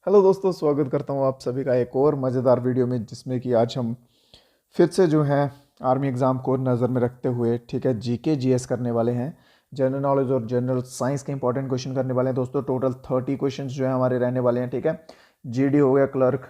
Hello दोस्तों, स्वागत करता हूँ आप सभी का एक और मज़ेदार वीडियो में, जिसमें कि आज हम फिर से जो है आर्मी एग्ज़ाम को नज़र में रखते हुए जीके जीएस करने वाले हैं। जनरल नॉलेज और जनरल साइंस के इंपॉर्टेंट क्वेश्चन करने वाले हैं दोस्तों। टोटल 30 क्वेश्चन जो है हमारे रहने वाले हैं। ठीक है, जीडी हो गया, क्लर्क,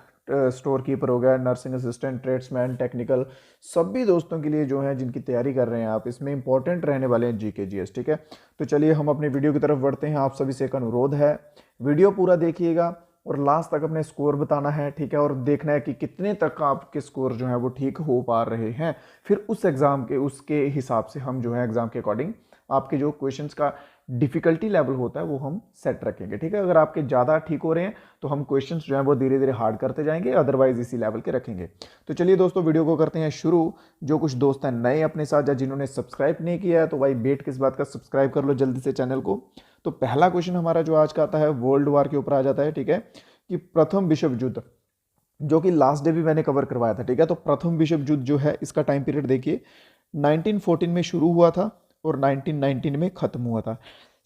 स्टोर कीपर हो गया, नर्सिंग असिस्टेंट, ट्रेड्समैन, टेक्निकल, सभी दोस्तों के लिए जो है जिनकी तैयारी कर रहे हैं आप, इसमें इंपॉर्टेंट रहने वाले हैं जीके जीएस। ठीक है, तो चलिए हम अपनी वीडियो की तरफ बढ़ते हैं। आप सभी से एक अनुरोध है, वीडियो पूरा देखिएगा और लास्ट तक अपने स्कोर बताना है। ठीक है, और देखना है कि कितने तक आपके स्कोर जो है वो ठीक हो पा रहे हैं। फिर उस एग्जाम के उसके हिसाब से हम जो है एग्जाम के अकॉर्डिंग आपके जो क्वेश्चंस का डिफिकल्टी लेवल होता है वो हम सेट रखेंगे। ठीक है, अगर आपके ज़्यादा ठीक हो रहे हैं तो हम क्वेश्चंस जो है वो धीरे धीरे हार्ड करते जाएंगे, अदरवाइज इसी लेवल के रखेंगे। तो चलिए दोस्तों, वीडियो को करते हैं शुरू। जो कुछ दोस्त हैं नए अपने साथ या जिन्होंने सब्सक्राइब नहीं किया है तो भाई वेट किस बात का, सब्सक्राइब कर लो जल्दी से चैनल को। तो पहला क्वेश्चन हमारा जो आज का आता है वर्ल्ड वार के ऊपर आ जाता है। ठीक है, कि प्रथम विश्व युद्ध, जो कि लास्ट डे भी मैंने कवर करवाया था। ठीक है, तो प्रथम विश्व युद्ध जो है इसका टाइम पीरियड देखिए, 1914 में शुरू हुआ था और 1919 में खत्म हुआ था।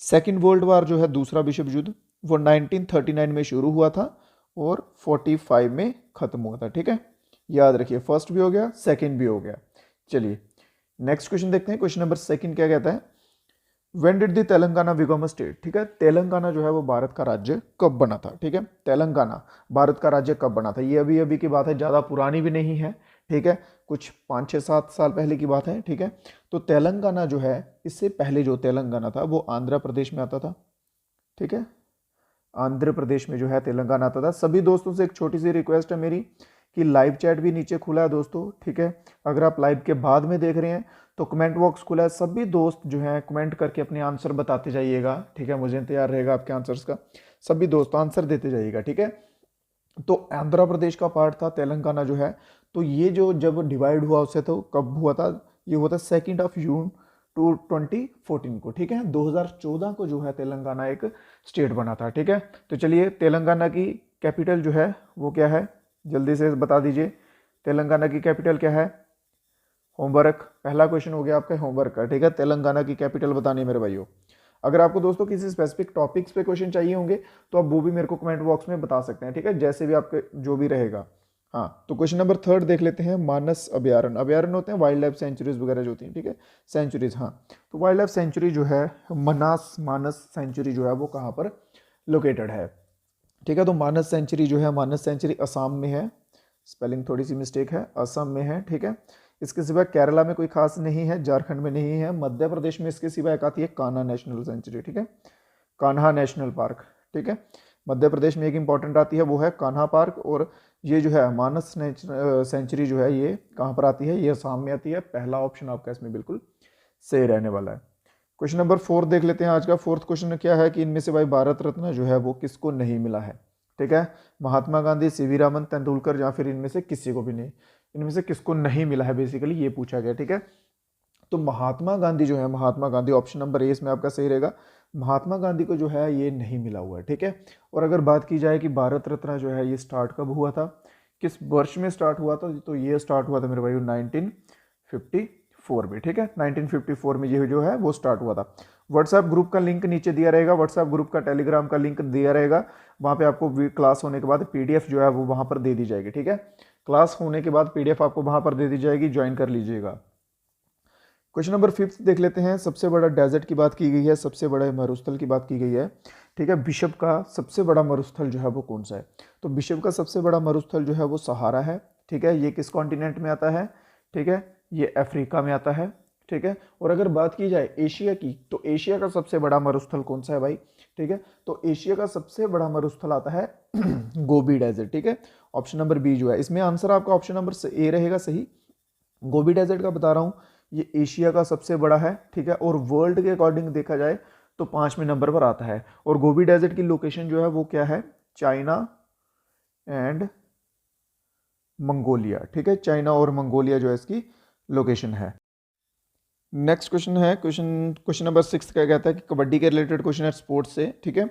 सेकेंड वर्ल्ड वार जो है दूसरा विश्व युद्ध, वो 1939 में शुरू हुआ था और 45 में खत्म हुआ था। ठीक है, याद रखिए, फर्स्ट भी हो गया, सेकेंड भी हो गया। चलिए नेक्स्ट क्वेश्चन देखते हैं। क्वेश्चन नंबर सेकेंड क्या कहता है, when did the Telangana become a state. ठीक है, तेलंगाना जो है वो भारत का राज्य कब बना था। ठीक है, तेलंगाना भारत का राज्य कब बना था, ये अभी अभी की बात है, ज़्यादा पुरानी भी नहीं है। ठीक है, कुछ 5 6 7 साल पहले की बात है। ठीक है, तो तेलंगाना जो है, इससे पहले जो तेलंगाना था वो आंध्र प्रदेश में आता था। ठीक है, आंध्र प्रदेश में जो है तेलंगाना आता था। सभी दोस्तों से एक छोटी सी रिक्वेस्ट है मेरी कि लाइव चैट भी नीचे खुला है दोस्तों। ठीक है, अगर आप लाइव के बाद में देख रहे हैं तो कमेंट बॉक्स खुला है, सभी दोस्त जो हैं कमेंट करके अपने आंसर बताते जाइएगा। ठीक है, मुझे इंतजार रहेगा आपके आंसर्स का, सभी दोस्त आंसर देते जाइएगा। ठीक है, तो आंध्र प्रदेश का पार्ट था तेलंगाना जो है। तो ये जो जब डिवाइड हुआ उससे, तो कब हुआ था, ये हुआ था 2 जून टू 2014 को। ठीक है, 2014 को जो है तेलंगाना एक स्टेट बना था। ठीक है, तो चलिए तेलंगाना की कैपिटल जो है वो क्या है, जल्दी से बता दीजिए। तेलंगाना की कैपिटल क्या है, होमवर्क, पहला क्वेश्चन हो गया आपका होमवर्क का। ठीक है, तेलंगाना की कैपिटल बतानी है मेरे भाइयों। अगर आपको दोस्तों किसी स्पेसिफिक टॉपिक्स पे क्वेश्चन चाहिए होंगे तो आप वो भी मेरे को कमेंट बॉक्स में बता सकते हैं। ठीक है, जैसे भी आपके जो भी रहेगा। हाँ, तो क्वेश्चन नंबर थर्ड देख लेते हैं। मानस अभ्यारण्य, अभ्यारण्य होते हैं वाइल्ड लाइफ सेंचुरीज वगैरह जो होती हैं। ठीक है, सेंचुरीज, हाँ, तो वाइल्ड लाइफ सेंचुरी जो है मनास, मानस सेंचुरी जो है वो कहाँ पर लोकेटेड है। ठीक है, तो मानस सेंचुरी जो है, मानस सेंचुरी असम में है, स्पेलिंग थोड़ी सी मिस्टेक है, असम में है। ठीक है, इसके सिवा केरला में कोई खास नहीं है, झारखंड में नहीं है, मध्य प्रदेश में इसके सिवा एक आती है कान्हा नेशनल सेंचुरी। ठीक है, कान्हा नेशनल पार्क। ठीक है, मध्य प्रदेश में एक इंपॉर्टेंट आती है, वो है कान्हा पार्क। और ये जो है मानस सेंचुरी जो है ये कहाँ पर आती है, ये असम में आती है। पहला ऑप्शन आपका इसमें बिल्कुल सही रहने वाला है। क्वेश्चन नंबर 4 देख लेते हैं। आज का फोर्थ क्वेश्चन क्या है कि इनमें से भाई भारत रत्न जो है वो किसको नहीं मिला है। ठीक है, महात्मा गांधी, सीवी रामन, तेंदुलकर, या फिर इनमें से किसी को भी नहीं, इनमें से किसको नहीं मिला है, बेसिकली ये पूछा गया। ठीक है, तो महात्मा गांधी जो है, Mahatma Gandhi option number A इसमें आपका सही रहेगा। महात्मा गांधी को जो है ये नहीं मिला हुआ है। ठीक है, और अगर बात की जाए कि भारत रत्न जो है ये स्टार्ट कब हुआ था, किस वर्ष में स्टार्ट हुआ था, तो ये स्टार्ट हुआ था मेरे भाई 1954 में। ठीक है, 1954 में ये जो है वो स्टार्ट हुआ था। व्हाट्सएप ग्रुप का लिंक नीचे दिया रहेगा, व्हाट्सएप ग्रुप का, टेलीग्राम का लिंक दिया रहेगा। वहाँ पे आपको क्लास होने के बाद पीडीएफ जो है वो वहाँ पर दे दी जाएगी। ठीक है, क्लास होने के बाद पीडीएफ आपको वहाँ पर दे दी जाएगी, ज्वाइन कर लीजिएगा। क्वेश्चन नंबर 5 देख लेते हैं। सबसे बड़ा डेजर्ट की बात की गई है, सबसे बड़े मरुस्थल की बात की गई है। ठीक है, विश्व का सबसे बड़ा मरुस्थल जो है वो कौन सा है, तो विश्व का सबसे बड़ा मरुस्थल जो है वो सहारा है। ठीक है, ये किस कॉन्टिनेंट में आता है, ठीक है, ये अफ्रीका में आता है। ठीक है, और अगर बात की जाए एशिया की, तो एशिया का सबसे बड़ा मरुस्थल कौन सा है भाई। ठीक है, तो एशिया का सबसे बड़ा मरुस्थल आता है गोबी डेजर्ट। ठीक है, ऑप्शन नंबर बी जो है इसमें आंसर आपका ऑप्शन नंबर ए रहेगा सही। गोबी डेजर्ट का बता रहा हूँ, ये एशिया का सबसे बड़ा है। ठीक है, और वर्ल्ड के अकॉर्डिंग देखा जाए तो 5वें नंबर पर आता है। और गोबी डेजर्ट की लोकेशन जो है वो क्या है, चाइना एंड मंगोलिया। ठीक है, चाइना और मंगोलिया जो है इसकी लोकेशन है। नेक्स्ट क्वेश्चन है, क्वेश्चन नंबर 6 क्या कहता है कि कबड्डी के रिलेटेड क्वेश्चन है स्पोर्ट्स से। ठीक है,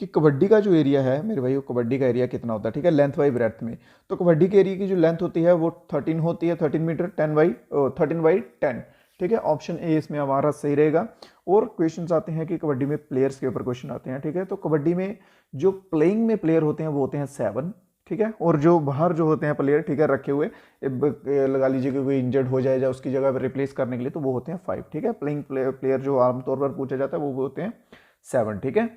कि कबड्डी का जो एरिया है मेरे भाई, कबड्डी का एरिया कितना होता है। ठीक है, लेंथ बाई ब्रेथ में, तो कबड्डी के एरिया की जो लेंथ होती है वो 13 होती है, 13 मीटर, 13/10। ठीक है, ऑप्शन ए इसमें हमारा सही रहेगा। और क्वेश्चंस आते हैं कि कबड्डी में प्लेयर्स के ऊपर क्वेश्चन आते हैं। ठीक है, तो कबड्डी में जो प्लेइंग में प्लेयर होते हैं वो होते हैं 7, ठीक है, और जो बाहर जो होते हैं प्लेयर, ठीक है, रखे हुए, लगा लीजिए कि कोई इंजर्ड हो जाए या उसकी जगह पर रिप्लेस करने के लिए, तो वो होते हैं 5, ठीक है। प्लेइंग प्लेयर जो आमतौर पर पूछा जाता है वो होते हैं 7, ठीक है।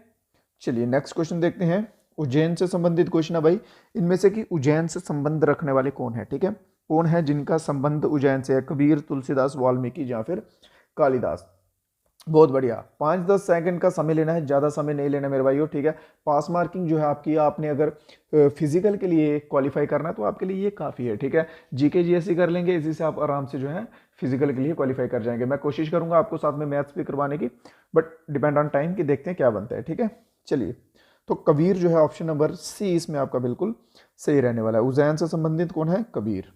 चलिए नेक्स्ट क्वेश्चन देखते हैं। उज्जैन से संबंधित क्वेश्चन है भाई, इनमें से कि उज्जैन से संबंध रखने वाले कौन है, ठीक है, कौन है जिनका संबंध उज्जैन से है, कबीर, तुलसीदास, वाल्मीकि या फिर कालिदास। बहुत बढ़िया, 5-10 सेकंड का समय लेना है, ज़्यादा समय नहीं लेना मेरे भाइयों, ठीक है। पास मार्किंग जो है आपकी, आपने अगर फिजिकल के लिए क्वालिफाई करना है तो आपके लिए ये काफ़ी है, ठीक है। जीके जीएससी कर लेंगे, इसी से आप आराम से जो है फिजिकल के लिए क्वालिफाई कर जाएंगे। मैं कोशिश करूंगा आपको साथ में मैथ्स भी करवाने की, बट डिपेंड ऑन टाइम कि देखते हैं क्या बनता है, ठीक है। चलिए, तो कबीर जो है ऑप्शन नंबर सी इसमें आपका बिल्कुल सही रहने वाला है। उज्जैन से संबंधित कौन है, कबीर।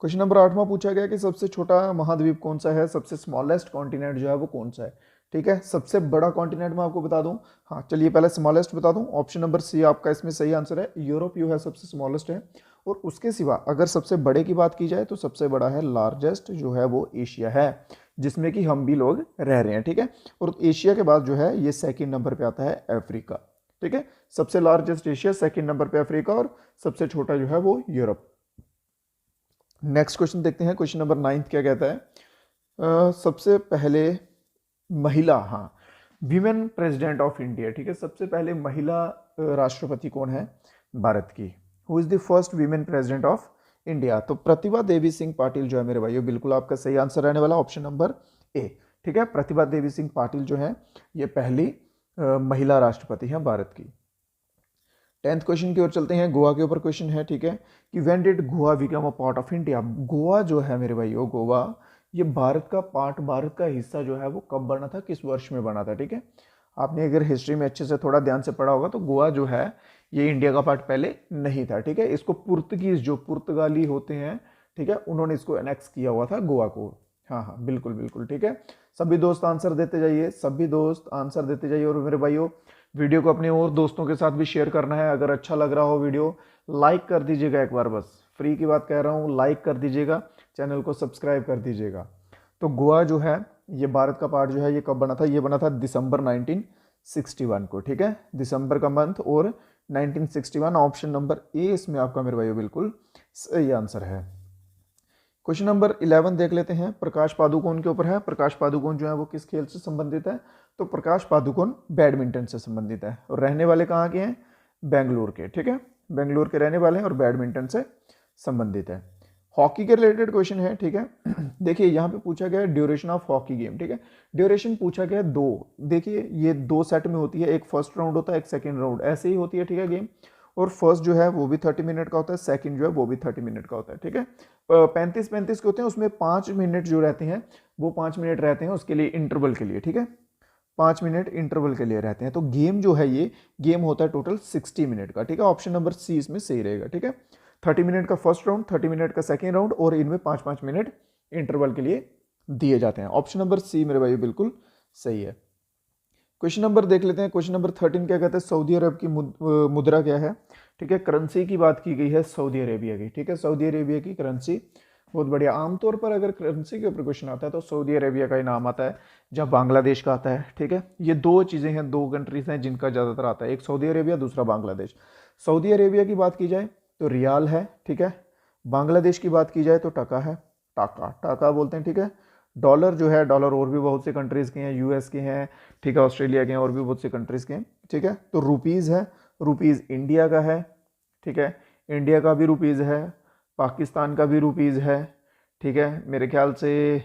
क्वेश्चन नंबर 8वां पूछा गया कि सबसे छोटा महाद्वीप कौन सा है, सबसे स्मॉलेस्ट कॉन्टिनेंट जो है वो कौन सा है, ठीक है। सबसे बड़ा कॉन्टिनेंट मैं आपको बता दूं, हाँ चलिए पहले स्मॉलेस्ट बता दूं। ऑप्शन नंबर सी आपका इसमें सही आंसर है, यूरोप जो है सबसे स्मॉलेस्ट है। और उसके सिवा अगर सबसे बड़े की बात की जाए तो सबसे बड़ा है लार्जेस्ट जो है वो एशिया है, जिसमें कि हम भी लोग रह रहे हैं, ठीक है। और एशिया के बाद जो है ये सेकेंड नंबर पर आता है अफ्रीका, ठीक है। सबसे लार्जेस्ट एशिया, सेकेंड नंबर पर अफ्रीका, और सबसे छोटा जो है वो यूरोप। नेक्स्ट क्वेश्चन देखते हैं, क्वेश्चन नंबर 9 क्या कहता है। सबसे पहले महिला, हाँ, वीमेन प्रेसिडेंट ऑफ इंडिया, ठीक है, सबसे पहले महिला राष्ट्रपति कौन है भारत की, who is the first women president of India. तो प्रतिभा देवी सिंह पाटिल जो है मेरे भाइयों, बिल्कुल आपका सही आंसर रहने वाला ऑप्शन नंबर ए, ठीक है। प्रतिभा देवी सिंह पाटिल जो है ये पहली महिला राष्ट्रपति हैं भारत की। 10th क्वेश्चन की ओर चलते हैं, गोवा के ऊपर क्वेश्चन है, ठीक है, कि when did Goa become a part of India. Goa जो है मेरे भाइयों, गोवा ये भारत का पार्ट, भारत का हिस्सा जो है वो कब बना था, किस वर्ष में बना था, ठीक है। आपने अगर हिस्ट्री में अच्छे से थोड़ा ध्यान से पढ़ा होगा तो गोवा जो है ये इंडिया का पार्ट पहले नहीं था, ठीक है। इसको पुर्तगीज, जो पुर्तगाली होते हैं, ठीक है, उन्होंने इसको एनेक्स किया हुआ था गोवा को। हाँ हाँ बिल्कुल बिल्कुल, ठीक है। सभी दोस्त आंसर देते जाइए, सभी दोस्त आंसर देते जाइए। और मेरे भाइयों वीडियो को अपने और दोस्तों के साथ भी शेयर करना है। अगर अच्छा लग रहा हो वीडियो, लाइक कर दीजिएगा एक बार, बस फ्री की बात कह रहा हूँ, लाइक कर दीजिएगा, चैनल को सब्सक्राइब कर दीजिएगा। तो गोवा जो है ये भारत का पार्ट जो है ये कब बना था, ये बना था दिसंबर 1961 को, ठीक है, दिसंबर का मंथ और 1961। ऑप्शन नंबर ए इसमें आपका मेरे भाइयों बिल्कुल सही आंसर है। क्वेश्चन नंबर 11 देख लेते हैं, प्रकाश पादुकोण के ऊपर है। प्रकाश पादुकोण जो है वो किस खेल से संबंधित है, तो प्रकाश पादुकोण बैडमिंटन से संबंधित है। और रहने वाले कहाँ के हैं, बेंगलुरु के, ठीक है, बेंगलुरु के रहने वाले हैं और बैडमिंटन से संबंधित है। हॉकी के रिलेटेड क्वेश्चन है, ठीक है। देखिए यहाँ पे पूछा गया है ड्यूरेशन ऑफ हॉकी गेम, ठीक है। ड्यूरेशन पूछा गया है 2, देखिए ये 2 सेट में होती है, एक फर्स्ट राउंड होता है, एक सेकेंड राउंड, ऐसे ही होती है, ठीक है, गेम। और फर्स्ट जो है वो भी 30 मिनट का होता है, सेकंड जो है वो भी 30 मिनट का होता है, ठीक है। 35-35 के होते हैं, उसमें 5 मिनट जो रहते हैं वो 5 मिनट रहते हैं उसके लिए, इंटरवल के लिए, ठीक है, 5 मिनट इंटरवल के लिए रहते हैं। तो गेम जो है ये गेम होता है टोटल 60 मिनट का, ठीक है। ऑप्शन नंबर सी इसमें सही रहेगा, ठीक है। 30 मिनट का फर्स्ट राउंड, 30 मिनट का सेकेंड राउंड, और इनमें 5-5 मिनट इंटरवल के लिए दिए जाते हैं। ऑप्शन नंबर सी मेरे भाई बिल्कुल सही है। क्वेश्चन नंबर देख लेते हैं, क्वेश्चन नंबर 13 क्या कहते हैं, सऊदी अरब की मुद्रा क्या है, ठीक है। करेंसी की बात की गई है सऊदी अरेबिया की, ठीक है, सऊदी अरेबिया की करेंसी। बहुत बढ़िया, आमतौर पर अगर करेंसी के ऊपर क्वेश्चन आता है तो सऊदी अरेबिया का ही नाम आता है, जब बांग्लादेश का आता है, ठीक है। ये 2 चीज़ें हैं, 2 कंट्रीज हैं जिनका ज़्यादातर आता है, एक सऊदी अरेबिया, दूसरा बांग्लादेश। सऊदी अरेबिया की बात की जाए तो रियाल है, ठीक है। बांग्लादेश की बात की जाए तो टका है, टाका टाका बोलते हैं, ठीक है। डॉलर जो है, डॉलर और भी बहुत से कंट्रीज़ के हैं, यूएस के हैं, ठीक है, ऑस्ट्रेलिया के हैं, और भी बहुत से कंट्रीज़ के हैं, ठीक है। तो रुपीज़ है, रुपीज़ इंडिया का है, ठीक है, इंडिया का भी रुपीज़ है, पाकिस्तान का भी रुपीज़ है, ठीक है, मेरे ख्याल से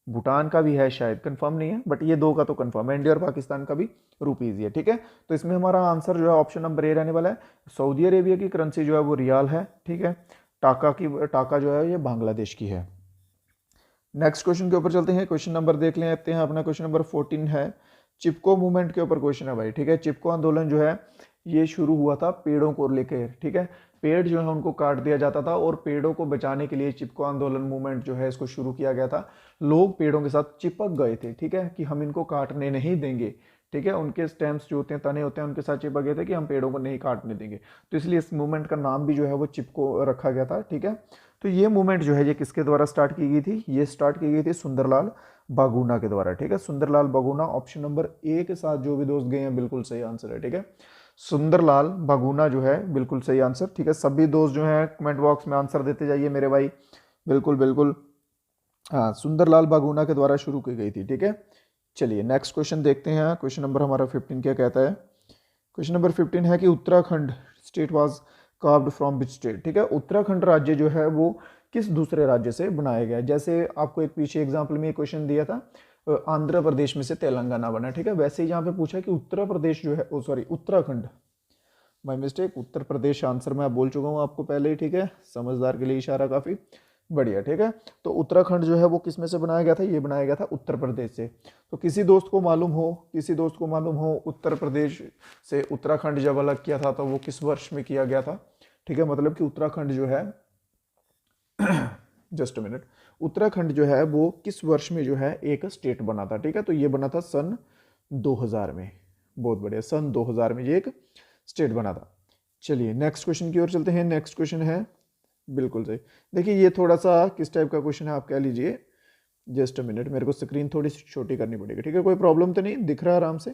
भूटान का भी है, शायद कंफर्म नहीं है, बट ये 2 का तो कंफर्म है, इंडिया और पाकिस्तान का भी रुपीज़ ही है, ठीक है। तो इसमें हमारा आंसर जो है ऑप्शन नंबर ए रहने वाला है। सऊदी अरेबिया की करेंसी जो है वो रियाल है, ठीक है। टाका जो है ये बांग्लादेश की है। नेक्स्ट क्वेश्चन के ऊपर चलते हैं, क्वेश्चन नंबर देख लेते हैं अपना, क्वेश्चन नंबर 14 है, चिपको मूवमेंट के ऊपर क्वेश्चन है भाई, ठीक है। चिपको आंदोलन जो है ये शुरू हुआ था पेड़ों को लेकर, ठीक है, पेड़ जो है उनको काट दिया जाता था और पेड़ों को बचाने के लिए चिपको आंदोलन मूवमेंट जो है इसको शुरू किया गया था। लोग पेड़ों के साथ चिपक गए थे, ठीक है, कि हम इनको काटने नहीं देंगे, ठीक है, उनके स्टेम्स जो होते हैं, तने होते हैं, उनके साथ चिपक गए थे कि हम पेड़ों को नहीं काटने देंगे। तो इसलिए इस मूवमेंट का नाम भी जो है वो चिपको रखा गया था, ठीक है। तो ये मूवमेंट जो है ये किसके द्वारा स्टार्ट की गई थी, ये स्टार्ट की गई थी सुंदरलाल बागुना के द्वारा, ठीक है, सुंदरलाल बागुना। ऑप्शन नंबर ए के साथ जो भी दोस्त गए हैं बिल्कुल सही आंसर है, ठीक है, सुंदरलाल बागुना जो है बिल्कुल सही आंसर, ठीक है। सभी दोस्त जो हैं कमेंट बॉक्स में आंसर देते जाइए मेरे भाई, बिल्कुल बिल्कुल, हाँ, सुंदरलाल बागुना के द्वारा शुरू की गई थी, ठीक है। चलिए नेक्स्ट क्वेश्चन देखते हैं। क्वेश्चन नंबर हमारा 15 क्या कहता है। क्वेश्चन नंबर 15 है कि Uttarakhand state was carved from which state, ठीक है, उत्तराखंड राज्य जो है वो किस दूसरे राज्य से बनाया गया है। जैसे आपको एक पीछे एग्जाम्पल में क्वेश्चन दिया था, आंध्र प्रदेश में से तेलंगाना बना, ठीक है, वैसे ही यहाँ पे पूछा कि उत्तर प्रदेश जो है, oh sorry Uttarakhand, my mistake, Uttar Pradesh answer मैं बोल चुका हूँ आपको पहले ही, ठीक है, समझदार के लिए इशारा काफी बढ़िया, ठीक है। तो उत्तराखंड जो है वो किस में से बनाया गया था, ये बनाया गया था उत्तर प्रदेश से। तो किसी दोस्त को मालूम हो उत्तर प्रदेश से उत्तराखंड जब अलग किया था तो वो किस वर्ष में किया गया था, ठीक है, मतलब कि उत्तराखंड जो है जस्ट अ मिनट, उत्तराखंड जो है वो किस वर्ष में जो है एक स्टेट बना था, ठीक है, तो ये बना था सन 2000 में, बहुत बढ़िया, सन 2000 में ये एक स्टेट बना था। चलिए नेक्स्ट क्वेश्चन की ओर चलते हैं। नेक्स्ट क्वेश्चन है बिल्कुल सही, देखिए ये थोड़ा सा किस टाइप का क्वेश्चन है आप कह लीजिए, जस्ट अ मिनट, मेरे को स्क्रीन थोड़ी सी छोटी करनी पड़ेगी, ठीक है, कोई प्रॉब्लम तो नहीं, दिख रहा है आराम से,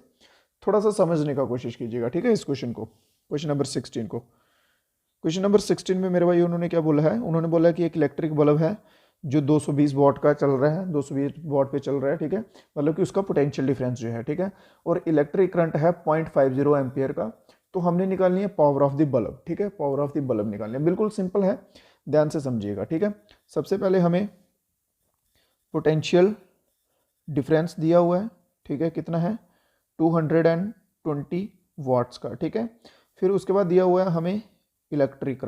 थोड़ा सा समझने का कोशिश कीजिएगा, ठीक है, इस क्वेश्चन को, क्वेश्चन नंबर 16 को। क्वेश्चन नंबर 16 में मेरे भाई उन्होंने क्या बोला है, उन्होंने बोला कि एक इलेक्ट्रिक बल्ब है जो 220 वॉट का चल रहा है, 220 वॉट पे चल रहा है, ठीक है, मतलब कि उसका पोटेंशियल डिफरेंस जो है, ठीक है, और इलेक्ट्रिक करंट है 0.50 एम्पियर का। तो हमने निकालनी है पावर ऑफ द बल्ब, ठीक है, पावर ऑफ द बल्ब निकालनी है, बिल्कुल सिंपल है, ध्यान से समझिएगा, ठीक है। सबसे पहले हमें पोटेंशियल डिफरेंस दिया हुआ है, ठीक है, कितना है 220 वाट्स का, ठीक है। फिर उसके बाद दिया हुआ है हमें इलेक्ट्रिक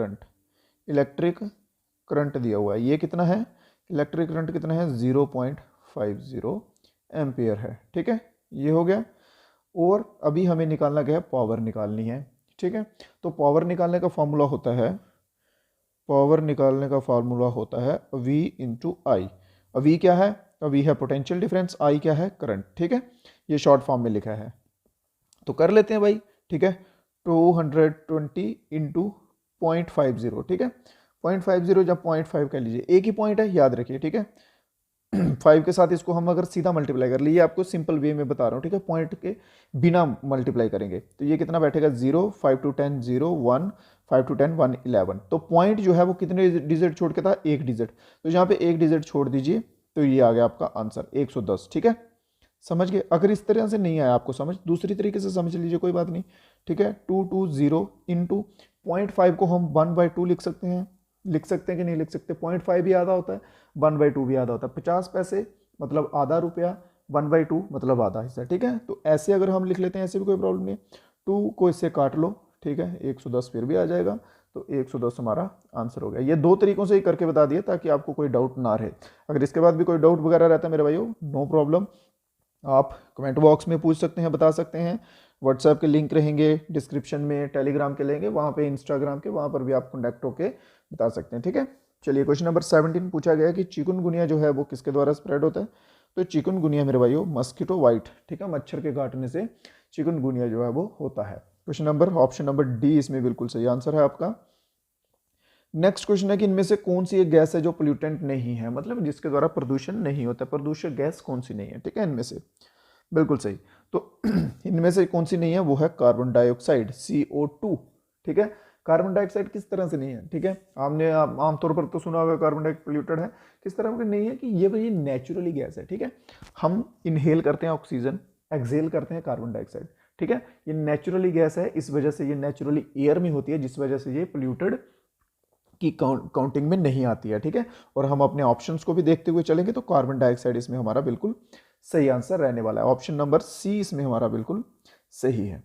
करंट दिया हुआ है, ये कितना है, इलेक्ट्रिक करंट कितना है 0.50 एम्पियर है, ठीक है, ये हो गया। और अभी हमें निकालना क्या है, पावर निकालनी है, ठीक है। तो पावर निकालने का फॉर्मूला होता है V इंटू आई। V क्या है, V है पोटेंशियल डिफरेंस, I क्या है करंट, ठीक है, ये शॉर्ट फॉर्म में लिखा है, तो कर लेते हैं भाई, ठीक है, 220 इंटू 0.50, ठीक है, 0.50 जब 0.5 कह लीजिए, एक ही पॉइंट है याद रखिए, ठीक है। 5 के साथ इसको हम अगर सीधा मल्टीप्लाई कर लीजिए, आपको सिंपल वे में बता रहा हूँ, ठीक है, पॉइंट के बिना मल्टीप्लाई करेंगे तो ये कितना बैठेगा 0, 5 to 10 0, 1, 5 to 10 1, 11। तो पॉइंट जो है वो कितने डिजिट छोड़ के था, एक डिजिट, तो यहाँ पे एक डिजिट छोड़ दीजिए तो ये आ गया आपका आंसर 110, ठीक है, समझ गए। अगर इस तरह से नहीं आया आपको समझ, दूसरी तरीके से समझ लीजिए, कोई बात नहीं, ठीक है। 220 इंटू 0.5 को हम 1/2 लिख सकते हैं कि नहीं लिख सकते, 0.5 भी आधा होता है, 1/2 भी आधा होता है, 50 पैसे मतलब आधा रुपया, 1/2 मतलब आधा हिस्सा, ठीक है। तो ऐसे अगर हम लिख लेते हैं, ऐसे भी कोई प्रॉब्लम नहीं, 2 को इससे काट लो, ठीक है, 110 फिर भी आ जाएगा, तो 110 हमारा आंसर हो गया। ये दो तरीकों से ही करके बता दिया ताकि आपको कोई डाउट ना रहे। अगर इसके बाद भी कोई डाउट वगैरह रहता है मेरे भाइयों, नो प्रॉब्लम, आप कमेंट बॉक्स में पूछ सकते हैं, बता सकते हैं। व्हाट्सएप के लिंक रहेंगे डिस्क्रिप्शन में, टेलीग्राम के लेंगे वहाँ पे, इंस्टाग्राम के वहाँ पर भी आप कॉन्टैक्ट होके बता सकते हैं, ठीक है। चलिए क्वेश्चन नंबर 17 पूछा गया कि चिकनगुनिया जो है वो किसके द्वारा स्प्रेड होता है। तो चिकनगुनिया मेरे भाइयों मस्कीटो वाइट, ठीक है, मच्छर के काटने से चिकनगुनिया जो है वो होता है। Question number option number D इसमें बिल्कुल सही आंसर है आपका। नेक्स्ट क्वेश्चन है कि इनमें से कौन सी एक गैस है जो पोल्यूटेंट नहीं है, मतलब जिसके द्वारा प्रदूषण नहीं होता, प्रदूषक गैस कौन सी नहीं है, ठीक है, इनमें से बिल्कुल सही। तो इनमें से कौन सी नहीं है, वो है कार्बन डाइऑक्साइड CO2, ठीक है। कार्बन डाइऑक्साइड किस तरह से नहीं है, ठीक है, आपने आमतौर पर तो सुना होगा कार्बन डाइऑक्साइड पोल्यूटेड है, किस तरह का नहीं है कि ये भाई नेचुरली गैस है, ठीक है। हम इनहेल करते हैं ऑक्सीजन, एक्सहेल करते हैं कार्बन डाइऑक्साइड, ठीक है, ये नेचुरली गैस है, इस वजह से ये नेचुरली एयर में होती है, जिस वजह से ये पोल्यूटेड की काउंटिंग में नहीं आती है, ठीक है। और हम अपने ऑप्शंस को भी देखते हुए चलेंगे तो कार्बन डाइऑक्साइड इसमें हमारा बिल्कुल सही आंसर रहने वाला है, ऑप्शन नंबर सी इसमें हमारा बिल्कुल सही है।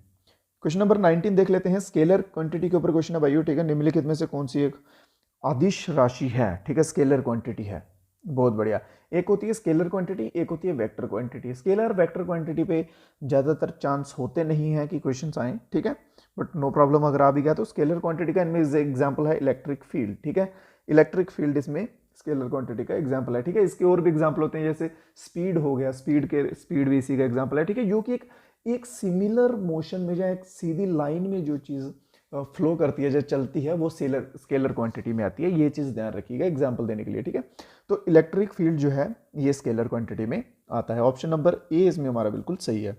क्वेश्चन नंबर 19 देख लेते हैं, स्केलर क्वांटिटी के ऊपर क्वेश्चन है भाइयों, ठीक है, निम्नलिखित में से कौन सी एक अदिश राशि है, ठीक है, स्केलर क्वांटिटी है, बहुत बढ़िया। एक होती है स्केलर क्वांटिटी, एक होती है vector quantity. Scalar vector quantity पे ज़्यादातर चांस होते नहीं हैं कि क्वेश्चंस आए, ठीक है, बट नो प्रॉब्लम, अगर आ भी गया तो स्केलर क्वांटिटी का इनमें एग्जाम्पल है इलेक्ट्रिक फील्ड, ठीक है, इलेक्ट्रिक फील्ड इसमें स्केलर क्वांटिटी का एग्जाम्पल है, ठीक है। इसके और भी एग्जाम्पल होते हैं, जैसे स्पीड हो गया, स्पीड भी इसी का एग्जाम्पल है, ठीक है, जो कि एक सिमिलर मोशन में या एक सीधी लाइन में जो चीज़ फ्लो करती है, जो चलती है, वो स्केलर क्वांटिटी में आती है। ये चीज़ ध्यान रखिएगा एग्जाम्पल देने के लिए, ठीक है। तो इलेक्ट्रिक फील्ड जो है ये स्केलर क्वांटिटी में आता है। ऑप्शन नंबर ए इसमें हमारा बिल्कुल सही है।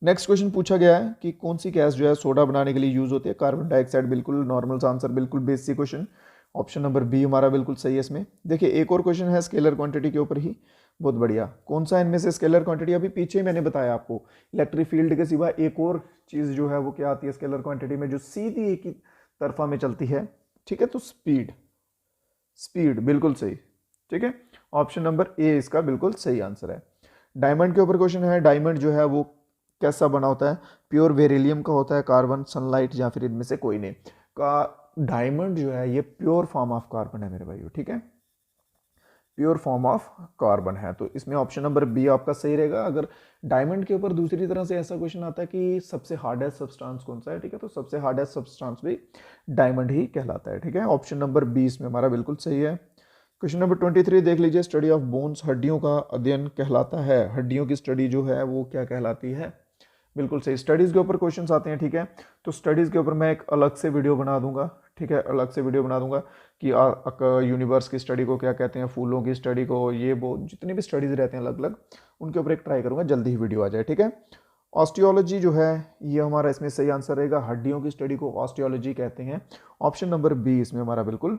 नेक्स्ट क्वेश्चन पूछा गया है कि कौन सी गैस जो है सोडा बनाने के लिए यूज होती है? Carbon dioxide. बिल्कुल नॉर्मल सा आंसर, बिल्कुल basic question. Option number B हमारा बिल्कुल सही है इसमें। देखिए एक और क्वेश्चन है स्केलर क्वांटिटी के ऊपर ही, बहुत बढ़िया। कौन सा इनमें से स्केलर क्वांटिटी? अभी पीछे मैंने बताया आपको, इलेक्ट्रिक फील्ड के सिवा एक और चीज जो है वो क्या आती है स्केलर क्वांटिटी में, जो सीधी एक ही तरफा में चलती है, ठीक है। तो स्पीड, स्पीड बिल्कुल सही, ठीक है। ऑप्शन नंबर ए इसका बिल्कुल सही आंसर है। डायमंड के ऊपर क्वेश्चन है। डायमंड जो है वो कैसा बना होता है? प्योर बेरिलियम का होता है, कार्बन, सनलाइट, या फिर इनमें से कोई नहीं का। डायमंड जो है ये प्योर फॉर्म ऑफ कार्बन है मेरे भाइयों, ठीक है, प्योर फॉर्म ऑफ कार्बन है। तो इसमें ऑप्शन नंबर बी आपका सही रहेगा। अगर डायमंड के ऊपर दूसरी तरह से ऐसा क्वेश्चन आता है कि सबसे हार्डेस्ट सब्सटेंस कौन सा है, ठीक है, तो सबसे हार्डेस्ट सब्सटेंस भी डायमंड ही कहलाता है, ठीक है। ऑप्शन नंबर बी इसमें हमारा बिल्कुल सही है। क्वेश्चन नंबर 23 देख लीजिए। स्टडी ऑफ बोन्स, हड्डियों का अध्ययन कहलाता है। हड्डियों की स्टडी जो है वो क्या कहलाती है? बिल्कुल सही। स्टडीज के ऊपर क्वेश्चंस आते हैं, ठीक है। तो स्टडीज के ऊपर मैं एक अलग से वीडियो बना दूंगा, ठीक है, अलग से वीडियो बना दूंगा कि यूनिवर्स की स्टडी को क्या कहते हैं, फूलों की स्टडी को, ये वो जितने भी स्टडीज रहते हैं अलग अलग, उनके ऊपर एक ट्राई करूंगा, जल्दी ही वीडियो आ जाए, ठीक है। ऑस्टियोलॉजी जो है ये हमारा इसमें सही आंसर रहेगा। हड्डियों की स्टडी को ऑस्टियोलॉजी कहते हैं। ऑप्शन नंबर बी इसमें हमारा बिल्कुल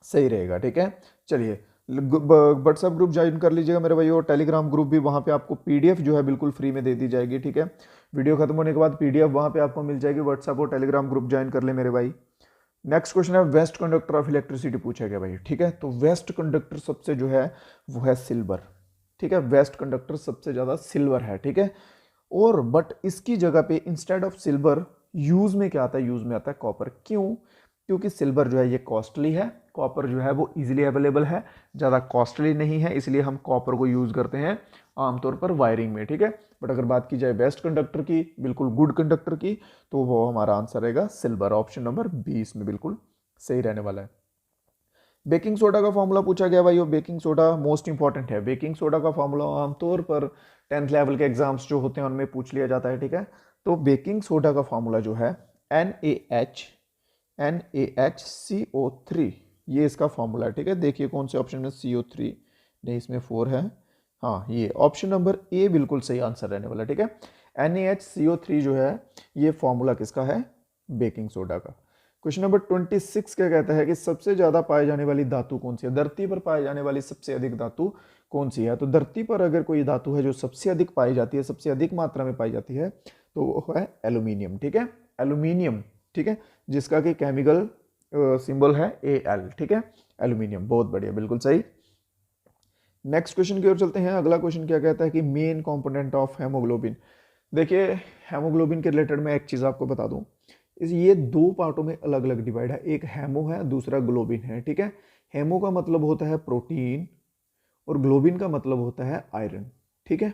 सही रहेगा, ठीक है। चलिए व्हाट्सएप ग्रुप ज्वाइन कर लीजिएगा मेरे भाई, और टेलीग्राम ग्रुप भी, वहाँ पे आपको पीडीएफ जो है बिल्कुल फ्री में दे दी जाएगी, ठीक है। वीडियो खत्म होने के बाद पीडीएफ वहाँ पे आपको मिल जाएगी। व्हाट्सएप और टेलीग्राम ग्रुप ज्वाइन कर ले मेरे भाई। नेक्स्ट क्वेश्चन है वेस्ट कंडक्टर ऑफ इलेक्ट्रिसिटी पूछा गया भाई, ठीक है। तो वेस्ट कंडक्टर सबसे जो है वो है सिल्वर, ठीक है। वेस्ट कंडक्टर सबसे ज़्यादा सिल्वर है, ठीक है। और बट इसकी जगह पे इंस्टेड ऑफ सिल्वर यूज में क्या आता है? यूज में आता है कॉपर। क्यों? क्योंकि सिल्वर जो है ये कॉस्टली है, कॉपर जो है वो इजीली अवेलेबल है, ज़्यादा कॉस्टली नहीं है, इसलिए हम कॉपर को यूज़ करते हैं आमतौर पर वायरिंग में, ठीक है। बट अगर बात की जाए बेस्ट कंडक्टर की, बिल्कुल गुड कंडक्टर की, तो वो हमारा आंसर रहेगा सिल्वर। ऑप्शन नंबर 20 में बिल्कुल सही रहने वाला है। बेकिंग सोडा का फॉर्मूला पूछा गया भाई, बेकिंग सोडा मोस्ट इंपॉर्टेंट है। बेकिंग सोडा का फॉर्मूला आमतौर पर 10th लेवल के एग्जाम्स जो होते हैं उनमें पूछ लिया जाता है, ठीक है। तो बेकिंग सोडा का फॉर्मूला जो है NaHCO3, ये इसका फॉर्मूला है, ठीक है। देखिए कौन से ऑप्शन में CO3 नहीं, इसमें 4 है, हाँ ये ऑप्शन नंबर ए बिल्कुल सही आंसर रहने वाला, ठीक है। NaHCO3 जो है ये फॉर्मूला किसका है? बेकिंग सोडा का। क्वेश्चन नंबर 26 क्या कहता है कि सबसे ज्यादा पाई जाने वाली धातु कौन सी है? धरती पर पाई जाने वाली सबसे अधिक धातु कौन सी है? तो धरती पर अगर कोई धातु है जो सबसे अधिक पाई जाती है, सबसे अधिक मात्रा में पाई जाती है, तो वो है एल्यूमिनियम, ठीक है। एल्यूमिनियम, ठीक है, जिसका कि केमिकल सिंबल है Al, ठीक है, एल्यूमिनियम। बहुत बढ़िया, बिल्कुल सही। नेक्स्ट क्वेश्चन की ओर चलते हैं। अगला क्वेश्चन क्या कहता है कि मेन कंपोनेंट ऑफ हेमोग्लोबिन। देखिए हेमोग्लोबिन के रिलेटेड मैं एक चीज आपको बता दूं, ये दो पार्टों में अलग अलग डिवाइड है, एक हेमो है दूसरा ग्लोबिन है, ठीक है। हेमो का मतलब होता है प्रोटीन और ग्लोबिन का मतलब होता है आयरन, ठीक है।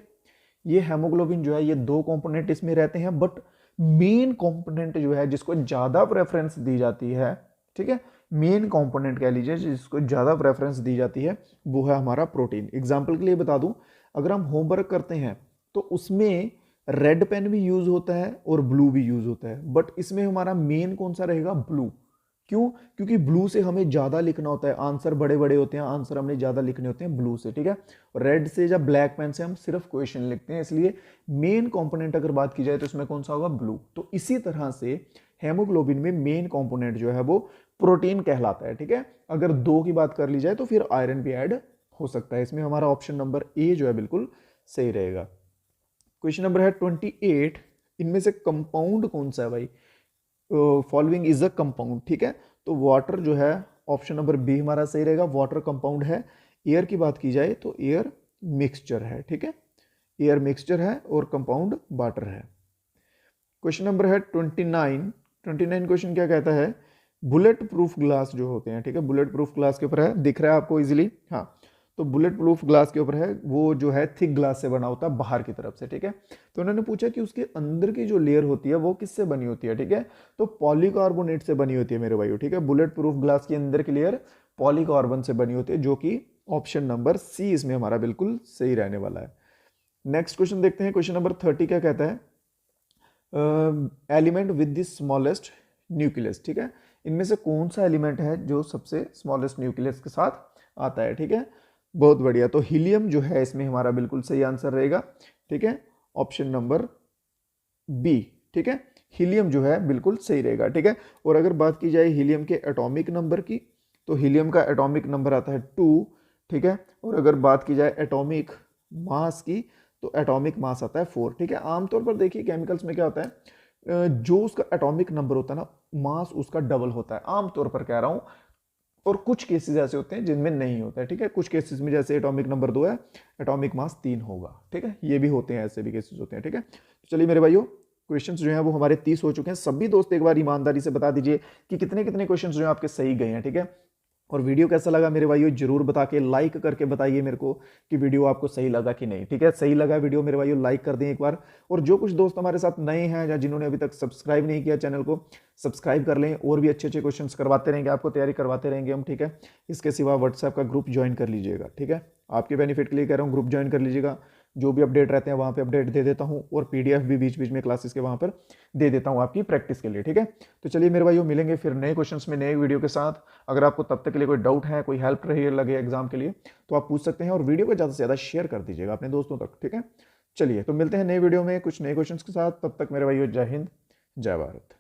ये हेमोग्लोबिन जो है ये दो कंपोनेंट इसमें रहते हैं, बट मेन कंपोनेंट जो है जिसको ज्यादा प्रेफरेंस दी जाती है, ठीक है, मेन कंपोनेंट कह लीजिए जिसको ज्यादा प्रेफरेंस दी जाती है, वो है हमारा प्रोटीन। एग्जांपल के लिए बता दूं, अगर हम होमवर्क करते हैं तो उसमें रेड पेन भी यूज होता है और ब्लू भी यूज होता है, बट इसमें हमारा मेन कौन सा रहेगा? ब्लू। क्यों? क्योंकि ब्लू से हमें ज्यादा लिखना होता है, आंसर बड़े बड़े होते हैं, आंसर हमने ज्यादा लिखने होते हैं ब्लू से, ठीक है। रेड से या ब्लैक पेन से हम सिर्फ क्वेश्चन लिखते हैं, इसलिए मेन कंपोनेंट अगर बात की जाए तो इसमें कौन सा होगा? ब्लू। तो इसी तरह से हेमोग्लोबिन में मेन कंपोनेंट जो है वो प्रोटीन कहलाता है, ठीक है। अगर दो की बात कर ली जाए तो फिर आयरन भी ऐड हो सकता है। इसमें हमारा ऑप्शन नंबर ए जो है बिल्कुल सही रहेगा। क्वेश्चन नंबर है 28, इनमें से कंपाउंड कौन सा है भाई? फॉलोइंग इज अ कंपाउंड, ठीक है। तो वाटर जो है ऑप्शन नंबर बी हमारा सही रहेगा, वाटर कंपाउंड है। एयर की बात की जाए तो एयर मिक्सचर है, ठीक है, एयर मिक्सचर है और कंपाउंड वाटर है। क्वेश्चन नंबर है 29 क्वेश्चन क्या कहता है? बुलेट प्रूफ ग्लास जो होते हैं, ठीक है, बुलेट प्रूफ ग्लास के ऊपर है, दिख रहा है आपको इजीली, हाँ। तो बुलेट प्रूफ ग्लास के ऊपर है, वो जो है थिक ग्लास से बना होता है बाहर की तरफ से, ठीक है। तो उन्होंने पूछा कि उसके अंदर की जो लेयर होती है वो किससे बनी होती है, ठीक है। तो पॉलीकार्बोनेट से बनी होती है मेरे भाइयों, ठीक है। बुलेट प्रूफ ग्लास के अंदर की लेयर पॉलीकार्बन से बनी होती है, जो कि ऑप्शन नंबर सी इसमें हमारा बिल्कुल सही रहने वाला है। नेक्स्ट क्वेश्चन देखते हैं। क्वेश्चन नंबर 30 क्या कहता है? Element with the smallest nucleus, ठीक है, इनमें से कौन सा एलिमेंट है जो सबसे स्मॉलेस्ट न्यूक्लियस के साथ आता है, ठीक है, बहुत बढ़िया। तो हीलियम जो है इसमें हमारा बिल्कुल सही आंसर रहेगा, ठीक है, ऑप्शन नंबर बी, ठीक है, हीलियम जो है बिल्कुल सही रहेगा, ठीक है। और अगर बात की जाए हीलियम के एटॉमिक नंबर की, तो हीलियम का एटॉमिक नंबर आता है 2, ठीक है। और अगर बात की जाए एटॉमिक मास की, तो एटॉमिक मास आता है 4, ठीक है। आमतौर पर देखिए केमिकल्स में क्या होता है, जो उसका एटॉमिक नंबर होता है ना, मास उसका डबल होता है, आमतौर पर कह रहा हूं। और कुछ केसेस ऐसे होते हैं जिनमें नहीं होता है, ठीक है, कुछ केसेस में जैसे एटॉमिक नंबर 2 है, एटॉमिक मास 3 होगा, ठीक है, ये भी होते हैं, ऐसे भी केसेस होते हैं, ठीक है। तो चलिए मेरे भाइयों, क्वेश्चंस जो हैं वो हमारे 30 हो चुके हैं। सभी दोस्त एक बार ईमानदारी से बता दीजिए कि कितने कितने क्वेश्चंस जो हैं आपके सही गए हैं, ठीक है। और वीडियो कैसा लगा मेरे भाइयों जरूर बता के लाइक करके बताइए मेरे को कि वीडियो आपको सही लगा कि नहीं, ठीक है। सही लगा वीडियो मेरे भाइयों लाइक कर दें एक बार। और जो कुछ दोस्त हमारे साथ नए हैं या जिन्होंने अभी तक सब्सक्राइब नहीं किया चैनल को, सब्सक्राइब कर लें। और भी अच्छे अच्छे क्वेश्चंस करवाते रहेंगे, आपको तैयारी करवाते रहेंगे हम, ठीक है। इसके सिवा व्हाट्सएप का ग्रुप ज्वाइन कर लीजिएगा, ठीक है, आपके बेनिफिट के लिए कह रहा हूँ, ग्रुप ज्वाइन कर लीजिएगा। जो भी अपडेट रहते हैं वहाँ पे अपडेट दे देता हूँ, और पीडीएफ भी बीच बीच में क्लासेस के वहाँ पर दे देता हूँ आपकी प्रैक्टिस के लिए, ठीक है। तो चलिए मेरे भाइयों मिलेंगे फिर नए क्वेश्चंस में नए वीडियो के साथ। अगर आपको तब तक के लिए कोई डाउट है, कोई हेल्प रही लगे एग्जाम के लिए, तो आप पूछ सकते हैं, और वीडियो को ज़्यादा से ज़्यादा शेयर कर दीजिएगा अपने दोस्तों तक, ठीक है। चलिए तो मिलते हैं नए वीडियो में कुछ नए क्वेश्चंस के साथ, तब तक मेरे भाइयों जय हिंद जय भारत।